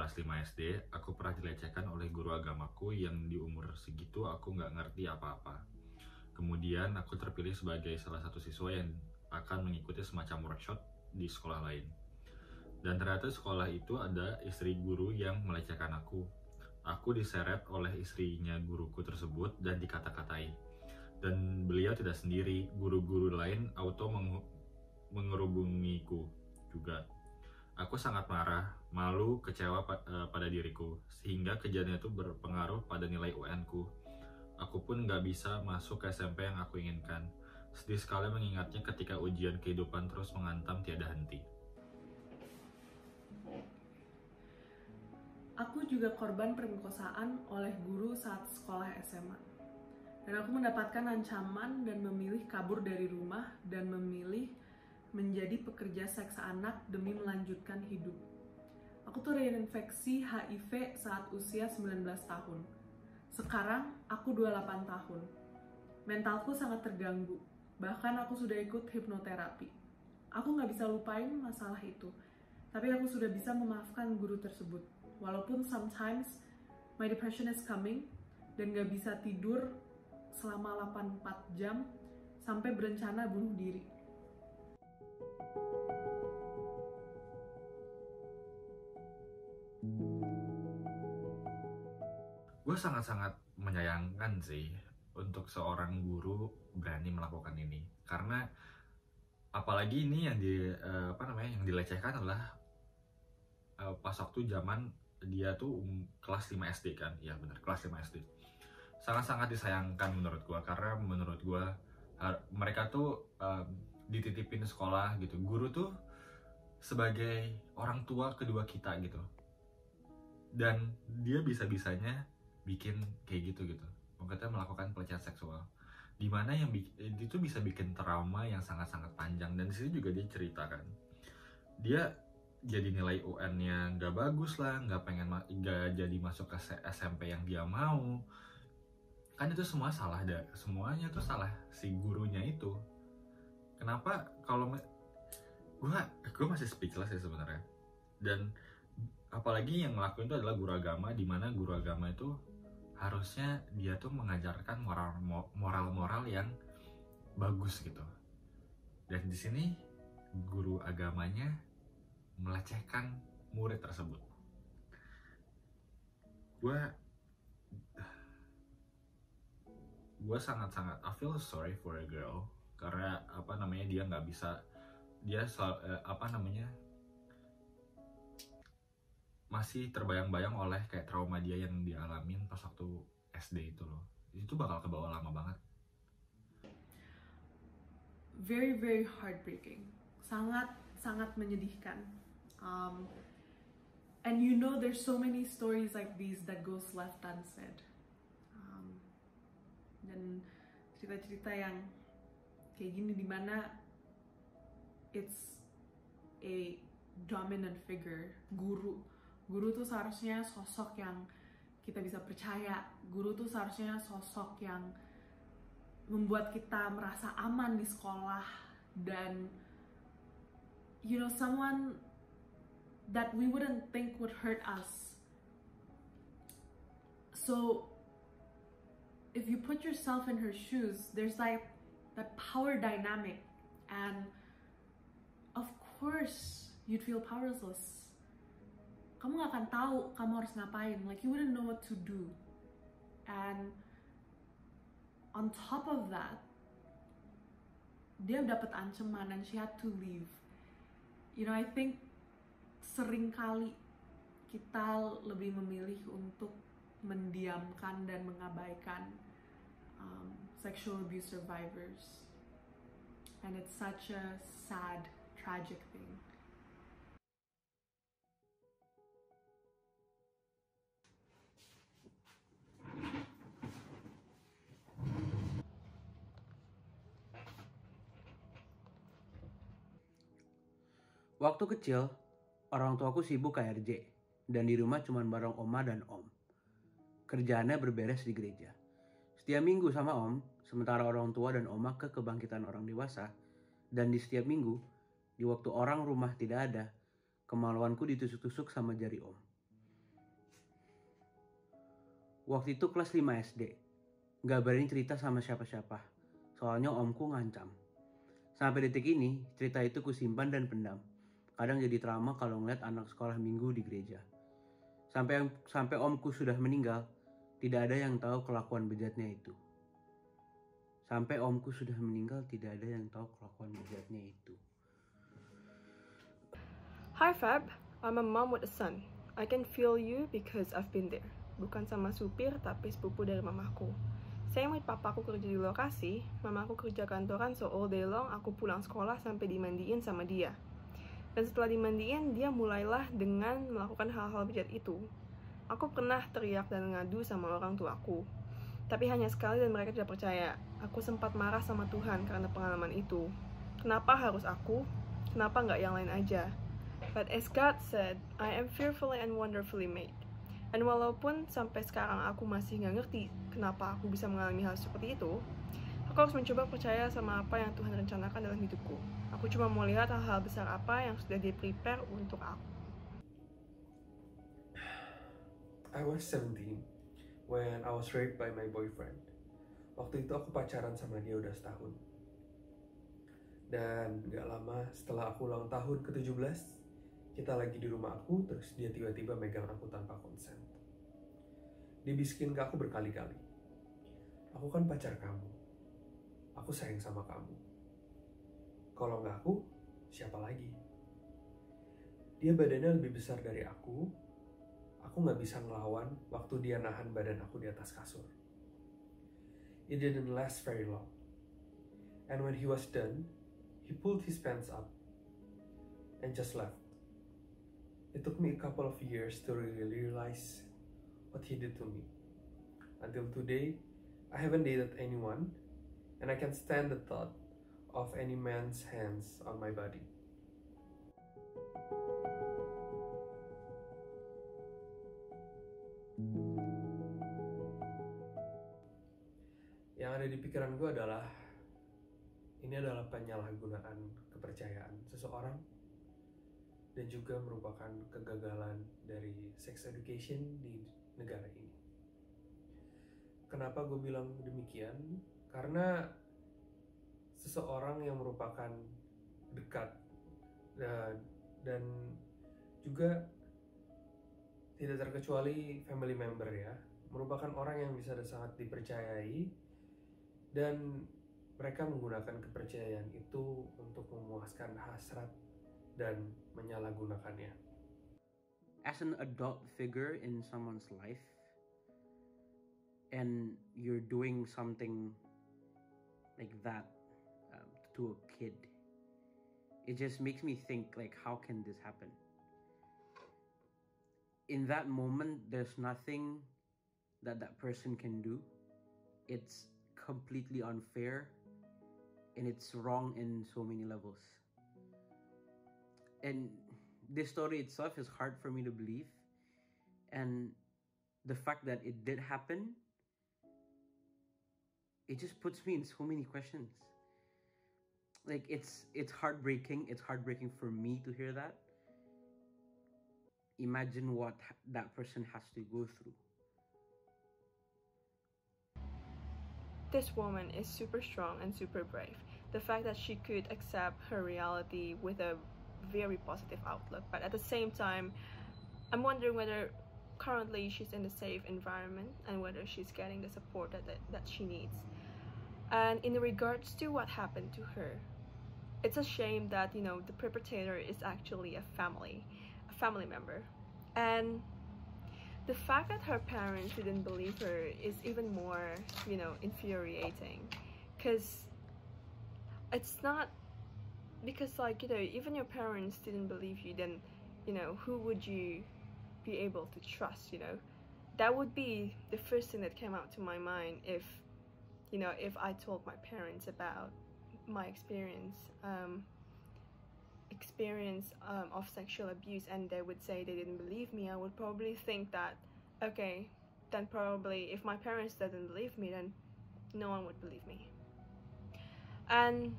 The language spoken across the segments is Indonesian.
kelas 5 SD, aku pernah dilecehkan oleh guru agamaku yang di umur segitu aku nggak ngerti apa-apa. Kemudian aku terpilih sebagai salah satu siswa yang akan mengikuti semacam workshop di sekolah lain. Dan ternyata sekolah itu ada istri guru yang melecehkan aku. Aku diseret oleh istrinya guruku tersebut dan dikata-katai. Dan beliau tidak sendiri, guru-guru lain auto mengerubungiku juga. Aku sangat marah, malu, kecewa pada diriku, sehingga kejadian itu berpengaruh pada nilai UN-ku. Aku pun gak bisa masuk ke SMP yang aku inginkan. Sedih sekali mengingatnya ketika ujian kehidupan terus menghantam tiada henti. Aku juga korban perkosaan oleh guru saat sekolah SMA. Dan aku mendapatkan ancaman dan memilih kabur dari rumah dan memilih menjadi pekerja seks anak demi melanjutkan hidup. Aku tuh terinfeksi HIV saat usia 19 tahun. Sekarang aku 28 tahun. Mentalku sangat terganggu. Bahkan aku sudah ikut hipnoterapi. Aku nggak bisa lupain masalah itu. Tapi aku sudah bisa memaafkan guru tersebut. Walaupun sometimes my depression is coming dan nggak bisa tidur selama 84 jam sampai berencana bunuh diri. Gue sangat-sangat menyayangkan sih untuk seorang guru berani melakukan ini, karena apalagi ini yang yang dilecehkan adalah pas waktu zaman dia tuh kelas 5 SD kan. Ya benar, kelas 5 SD. Sangat-sangat disayangkan menurut gue, karena menurut gue mereka tuh dititipin sekolah gitu. Guru tuh sebagai orang tua kedua kita gitu, dan dia bisa-bisanya bikin kayak gitu. Kita melakukan pelecehan seksual, dimana yang itu bisa bikin trauma yang sangat-sangat panjang. Dan di situ juga dia ceritakan, dia jadi nilai UN-nya nggak bagus lah, nggak jadi masuk ke SMP yang dia mau. Kan itu semua salah semuanya tuh salah si gurunya itu. Kenapa kalau gue masih speechless ya sebenarnya. Dan apalagi yang ngelakuin itu adalah guru agama, dimana guru agama itu harusnya dia tuh mengajarkan moral yang bagus gitu. Dan di sini guru agamanya melecehkan murid tersebut. Gue sangat-sangat I feel sorry for a girl, karena dia nggak bisa, masih terbayang-bayang oleh kayak trauma dia yang dialamin pas waktu SD itu loh. Itu bakal kebawa lama banget. Very, very heartbreaking. Sangat menyedihkan. And you know there's so many stories like these that goes left unsaid. Dan cerita-cerita yang kayak gini dimana it's a dominant figure, guru tuh seharusnya sosok yang kita bisa percaya. Guru tuh seharusnya sosok yang membuat kita merasa aman di sekolah, dan someone that we wouldn't think would hurt us. So if you put yourself in her shoes, there's like that power dynamic, and of course you'd feel powerless. Kamu gak akan tahu kamu harus ngapain, like you wouldn't know what to do. And on top of that, dia dapat ancaman and she had to leave. I think seringkali kita lebih memilih untuk mendiamkan dan mengabaikan sexual abuse survivors, and it's such a sad, tragic thing. Waktu kecil, orang tuaku sibuk KRJ, dan di rumah cuma bareng oma dan om. Kerjaannya berberes di gereja. Setiap minggu sama om, sementara orang tua dan oma ke kebangkitan orang dewasa, dan di setiap minggu, di waktu orang rumah tidak ada, kemaluanku ditusuk-tusuk sama jari om. Waktu itu kelas 5 SD. Gak berani cerita sama siapa-siapa, soalnya omku ngancam. Sampai detik ini, cerita itu kusimpan dan pendam. Kadang jadi trauma kalau ngeliat anak sekolah minggu di gereja. Sampai omku sudah meninggal, tidak ada yang tahu kelakuan bejatnya itu. Sampai omku sudah meninggal, tidak ada yang tahu kelakuan bejatnya itu. Hi Fab, I'm a mom with a son. I can feel you because I've been there. Bukan sama supir, tapi sepupu dari mamaku. Saya melihat papaku kerja di lokasi, mamaku kerja kantoran, so all day long aku pulang sekolah sampai dimandiin sama dia. Dan setelah dimandiin, dia mulailah dengan melakukan hal-hal bejat itu. Aku pernah teriak dan ngadu sama orang tuaku. Tapi hanya sekali dan mereka tidak percaya. Aku sempat marah sama Tuhan karena pengalaman itu. Kenapa harus aku? Kenapa nggak yang lain aja? But as God said, I am fearfully and wonderfully made. Dan walaupun sampai sekarang aku masih nggak ngerti kenapa aku bisa mengalami hal seperti itu, aku harus mencoba percaya sama apa yang Tuhan rencanakan dalam hidupku. Aku cuma mau lihat hal-hal besar apa yang sudah di-prepare untuk aku. I was 17 when I was raped by my boyfriend. Waktu itu aku pacaran sama dia udah setahun. Dan gak lama setelah aku ulang tahun ke-17, kita lagi di rumah aku, terus dia tiba-tiba megang aku tanpa konsen. Dia bisikin ke aku berkali-kali, aku kan pacar kamu, aku sayang sama kamu. Kalau nggak aku, siapa lagi? Dia badannya lebih besar dari aku nggak bisa ngelawan waktu dia nahan badan aku di atas kasur. It didn't last very long. And when he was done, he pulled his pants up and just left. It took me a couple of years to really realize what he did to me. Until today, I haven't dated anyone, and I can't stand the thought of any man's hands on my body. Yang ada di pikiran gue adalah, ini adalah penyalahgunaan kepercayaan seseorang dan juga merupakan kegagalan dari sex education di negara ini. Kenapa gue bilang demikian? Karena seseorang yang merupakan dekat dan juga tidak terkecuali family member ya, merupakan orang yang bisa sangat dipercayai dan mereka menggunakan kepercayaan itu untuk memuaskan hasrat dan menyalahgunakannya. As an adult figure in someone's life, and you're doing something like that to a kid, it just makes me think, like, how can this happen? In that moment, there's nothing that person can do. It's completely unfair, and it's wrong in so many levels. And this story itself is hard for me to believe, and the fact that it did happen, it just puts me in so many questions. Like, it's heartbreaking. It's heartbreaking for me to hear that. Imagine what that person has to go through. This woman is super strong and super brave. The fact that she could accept her reality with a very positive outlook, but at the same time, I'm wondering whether currently she's in a safe environment and whether she's getting the support that she needs. And in regards to what happened to her, it's a shame that, you know, the perpetrator is actually a family member. And the fact that her parents didn't believe her is even more, you know, infuriating, because it's not because, like, you know, even your parents didn't believe you, then, you know, who would you be able to trust? You know, that would be the first thing that came out to my mind if, you know, if I told my parents about my experience of sexual abuse and they would say they didn't believe me, I would probably think that, okay, then probably if my parents didn't believe me, then no one would believe me. And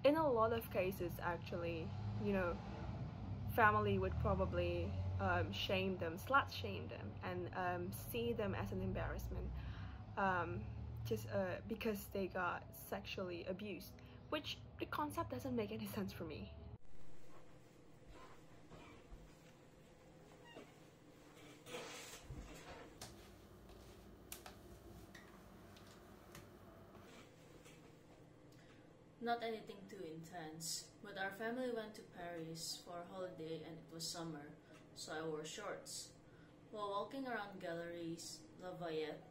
in a lot of cases, actually, you know, family would probably shame them, slut shame them, and see them as an embarrassment, just because they got sexually abused, which the concept doesn't make any sense for me. Not anything too intense, but our family went to Paris for a holiday and it was summer, so I wore shorts. While walking around Galeries Lafayette,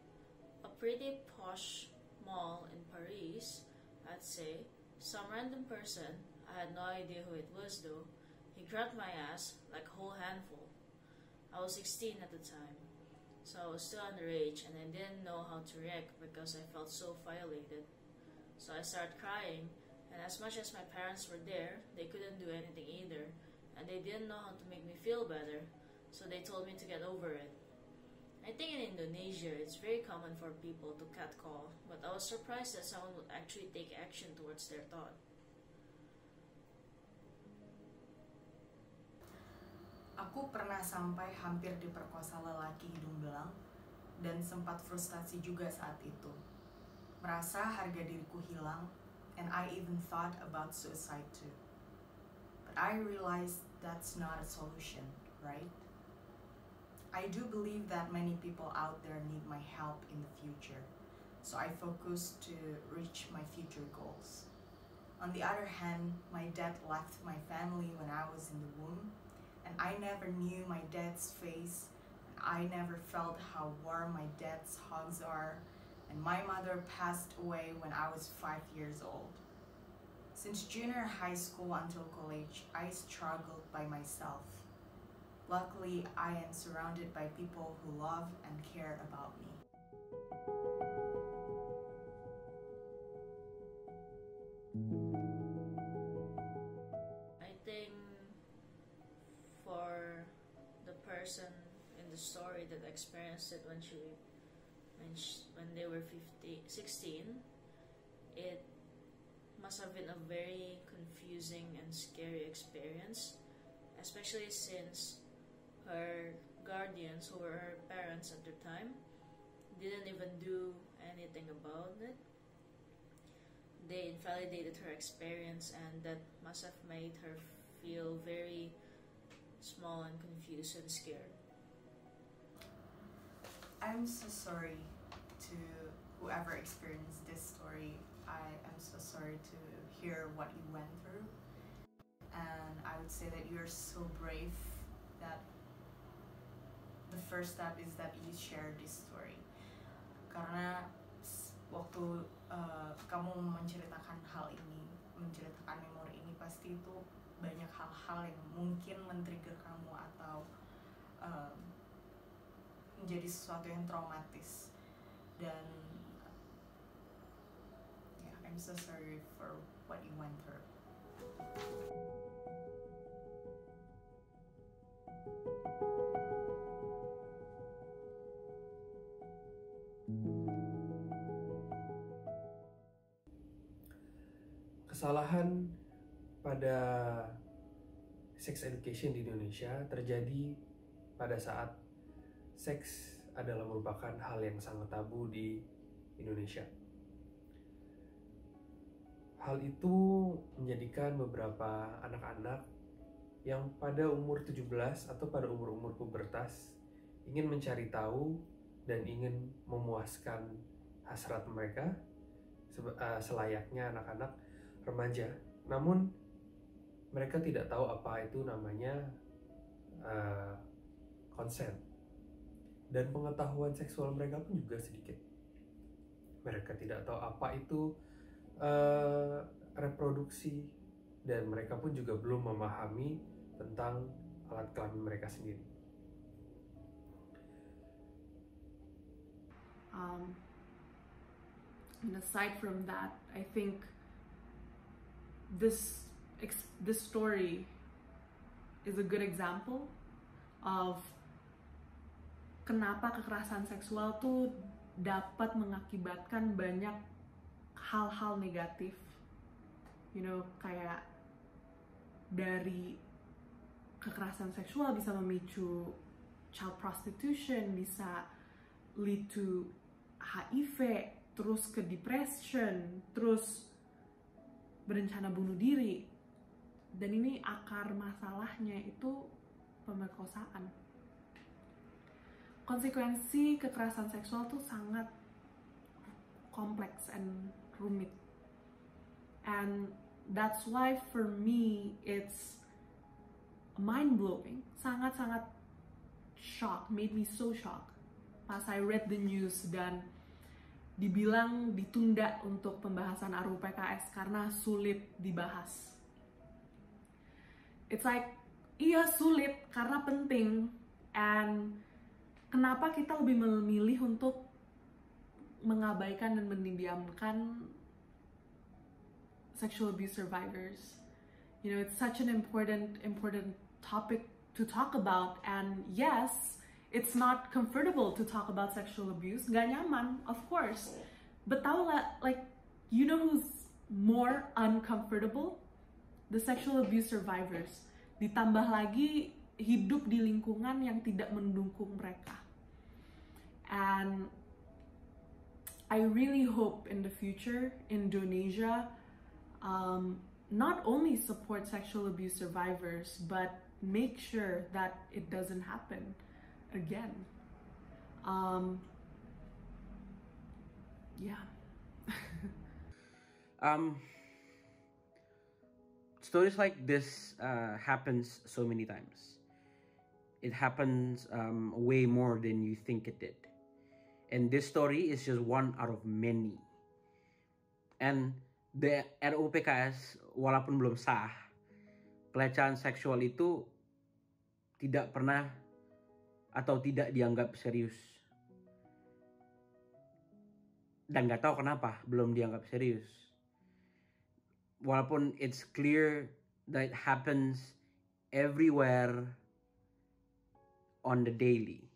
a pretty posh mall in Paris, I'd say, some random person, I had no idea who it was though, he grabbed my ass like a whole handful. I was 16 at the time, so I was still underage and I didn't know how to react because I felt so violated. So I started crying, and as much as my parents were there, they couldn't do anything either, and they didn't know how to make me feel better, so they told me to get over it. I think in Indonesia, it's very common for people to catcall, but I was surprised that someone would actually take action towards their thought. Aku pernah sampai hampir diperkosa lelaki hidung belang, dan sempat frustasi juga saat itu. Merasa harga diriku hilang, and I even thought about suicide too. But I realized that's not a solution, right? I do believe that many people out there need my help in the future, so I focused to reach my future goals. On the other hand, my dad left my family when I was in the womb, and I never knew my dad's face, and I never felt how warm my dad's hugs are, and my mother passed away when I was 5 years old. Since junior high school until college, I struggled by myself. Luckily, I am surrounded by people who love and care about me. I think for the person in the story that experienced it when they were 16, it must have been a very confusing and scary experience, especially since her guardians, who were her parents at the time, didn't even do anything about it. They invalidated her experience, and that must have made her feel very small and confused and scared. I'm so sorry to whoever experienced this story. I am so sorry to hear what you went through, and I would say that you're so brave that the first step is that you share this story. Karena waktu kamu menceritakan hal ini, menceritakan memori ini, pasti itu banyak hal-hal yang mungkin men-trigger kamu atau menjadi sesuatu yang traumatis. Dan yeah, I'm so sorry for what you went through. Kesalahan pada sex education di Indonesia terjadi pada saat seks adalah merupakan hal yang sangat tabu di Indonesia. Hal itu menjadikan beberapa anak-anak yang pada umur 17 atau pada umur-umur pubertas ingin mencari tahu dan ingin memuaskan hasrat mereka selayaknya anak-anak remaja. Namun mereka tidak tahu apa itu namanya konsen, dan pengetahuan seksual mereka pun juga sedikit. Mereka tidak tahu apa itu reproduksi, dan mereka pun juga belum memahami tentang alat kelamin mereka sendiri. And aside from that, I think this story is a good example of kenapa kekerasan seksual tuh dapat mengakibatkan banyak hal-hal negatif. You know, kayak dari kekerasan seksual bisa memicu child prostitution, bisa lead to HIV, terus ke depression, terus berencana bunuh diri. Dan ini akar masalahnya itu pemerkosaan. Konsekuensi kekerasan seksual tuh sangat kompleks and rumit. And that's why for me it's mind-blowing, sangat-sangat shock, made me so shocked pas I read the news dan dibilang ditunda untuk pembahasan RUU PKS karena sulit dibahas. It's like, iya sulit karena penting, and kenapa kita lebih memilih untuk mengabaikan dan mendiamkan sexual abuse survivors? You know, it's such an important topic to talk about, and yes, it's not comfortable to talk about sexual abuse. Gak nyaman, of course. But tau lah, like, you know who's more uncomfortable? The sexual abuse survivors. Ditambah lagi hidup di lingkungan yang tidak mendukung mereka. And I really hope in the future Indonesia not only support sexual abuse survivors, but make sure that it doesn't happen again. Yeah. Stories like this happens so many times. It happens way more than you think it did. And this story is just one out of many. And the RUU PKS, walaupun belum sah, pelecehan seksual itu tidak pernah atau tidak dianggap serius. Dan gak tahu kenapa belum dianggap serius. Walaupun it's clear that it happens everywhere on the daily.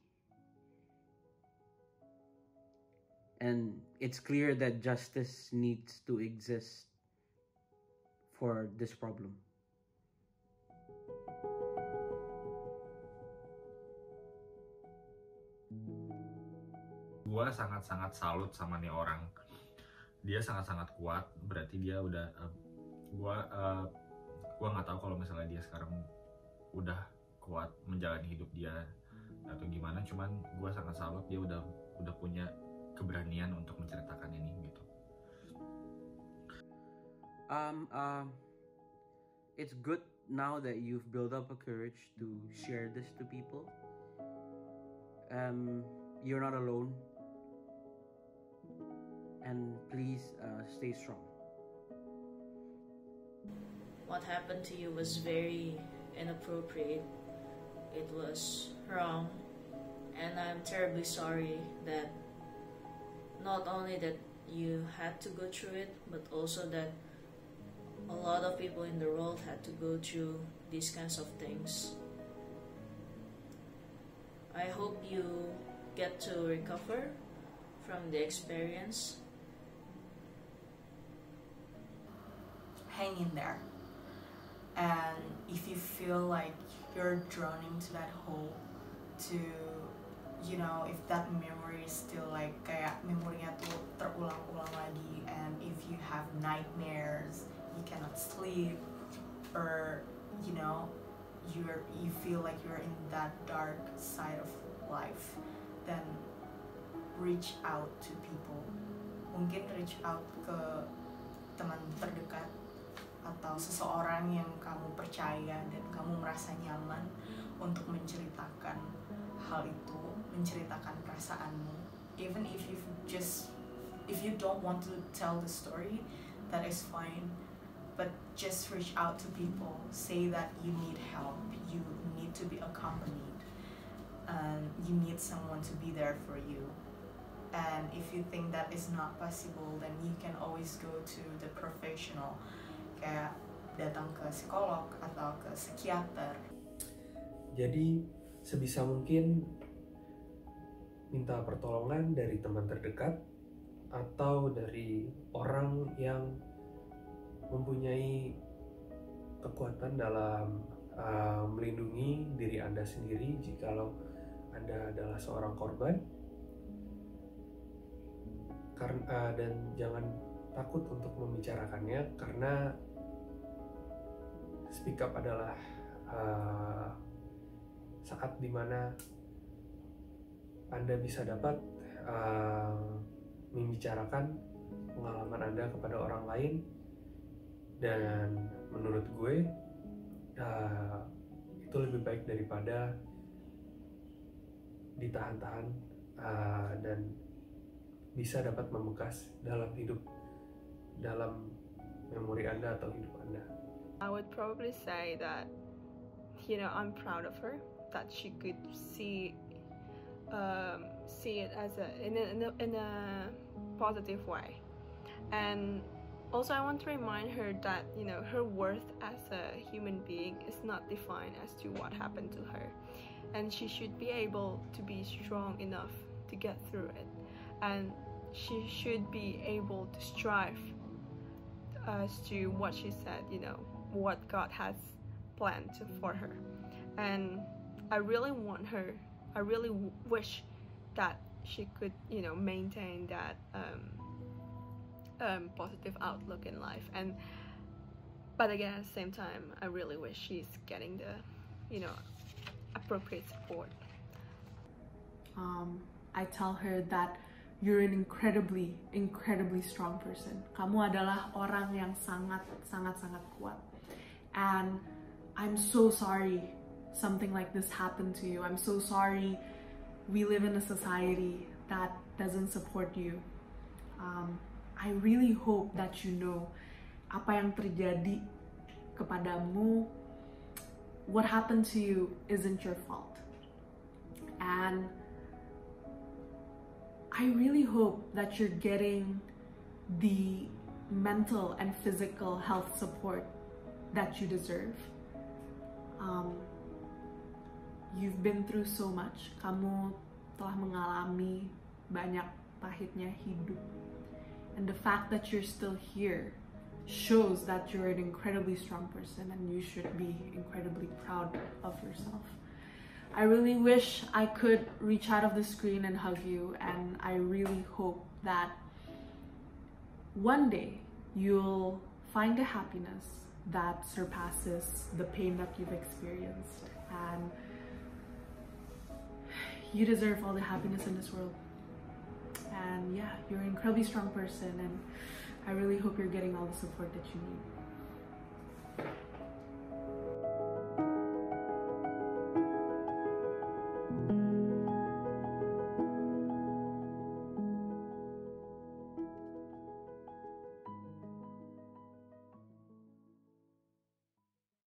And it's clear that justice needs to exist for this problem. Gua sangat-sangat salut sama nih orang. Dia sangat-sangat kuat, berarti dia udah gua nggak tahu kalau misalnya dia sekarang udah kuat menjalani hidup dia atau gimana, cuman gua sangat salut dia udah punya keberanian untuk menceritakan ini gitu. It's good now that you've built up a courage to share this to people. You're not alone. And please stay strong. What happened to you was very inappropriate. It was wrong, and I'm terribly sorry that not only that you had to go through it, but also that a lot of people in the world had to go through these kinds of things. I hope you get to recover from the experience. Hang in there. And if you feel like you're drowning to that hole, to, you know, if that memory is still like kayak memorinya tuh terulang-ulang lagi, and if you have nightmares, you cannot sleep, or you know, you feel like you're in that dark side of life, then reach out to people. Mungkin reach out ke teman terdekat atau seseorang yang kamu percaya dan kamu merasa nyaman untuk menceritakan hal itu, menceritakan perasaanmu. Even if you don't want to tell the story, that is fine. But just reach out to people, say that you need help, you need to be accompanied, and you need someone to be there for you. And if you think that is not possible, then you can always go to the professional, kayak datang ke psikolog atau ke psikiater. Jadi sebisa mungkin minta pertolongan dari teman terdekat atau dari orang yang mempunyai kekuatan dalam melindungi diri Anda sendiri jikalau Anda adalah seorang korban, dan jangan takut untuk membicarakannya, karena speak up adalah saat dimana Anda bisa dapat membicarakan pengalaman Anda kepada orang lain. Dan menurut gue itu lebih baik daripada ditahan-tahan dan bisa dapat membekas dalam memori Anda atau hidup Anda. I would probably say that, I'm proud of her, that she could see it as in a positive way. And also I want to remind her that, her worth as a human being is not defined as to what happened to her. And she should be able to be strong enough to get through it. And she should be able to strive as to what she said, what God has planned for her. And I really wish that she could, maintain that positive outlook in life. But again, at the same time, I really wish she's getting the, appropriate support. I tell her that you're an incredibly strong person. Kamu adalah orang yang sangat kuat. And I'm so sorry something like this happened to you. I'm so sorry we live in a society that doesn't support you. I really hope that you know apa yang terjadi kepadamu, what happened to you isn't your fault. And I really hope that you're getting the mental and physical health support that you deserve. You've been through so much. Kamu telah mengalami banyak pahitnya hidup. And the fact that you're still here shows that you're an incredibly strong person, and you should be incredibly proud of yourself. I really wish I could reach out of the screen and hug you, and I really hope that one day you'll find a happiness that surpasses the pain that you've experienced, and you deserve all the happiness in this world. And yeah, you're an incredibly strong person, and I really hope you're getting all the support that you need.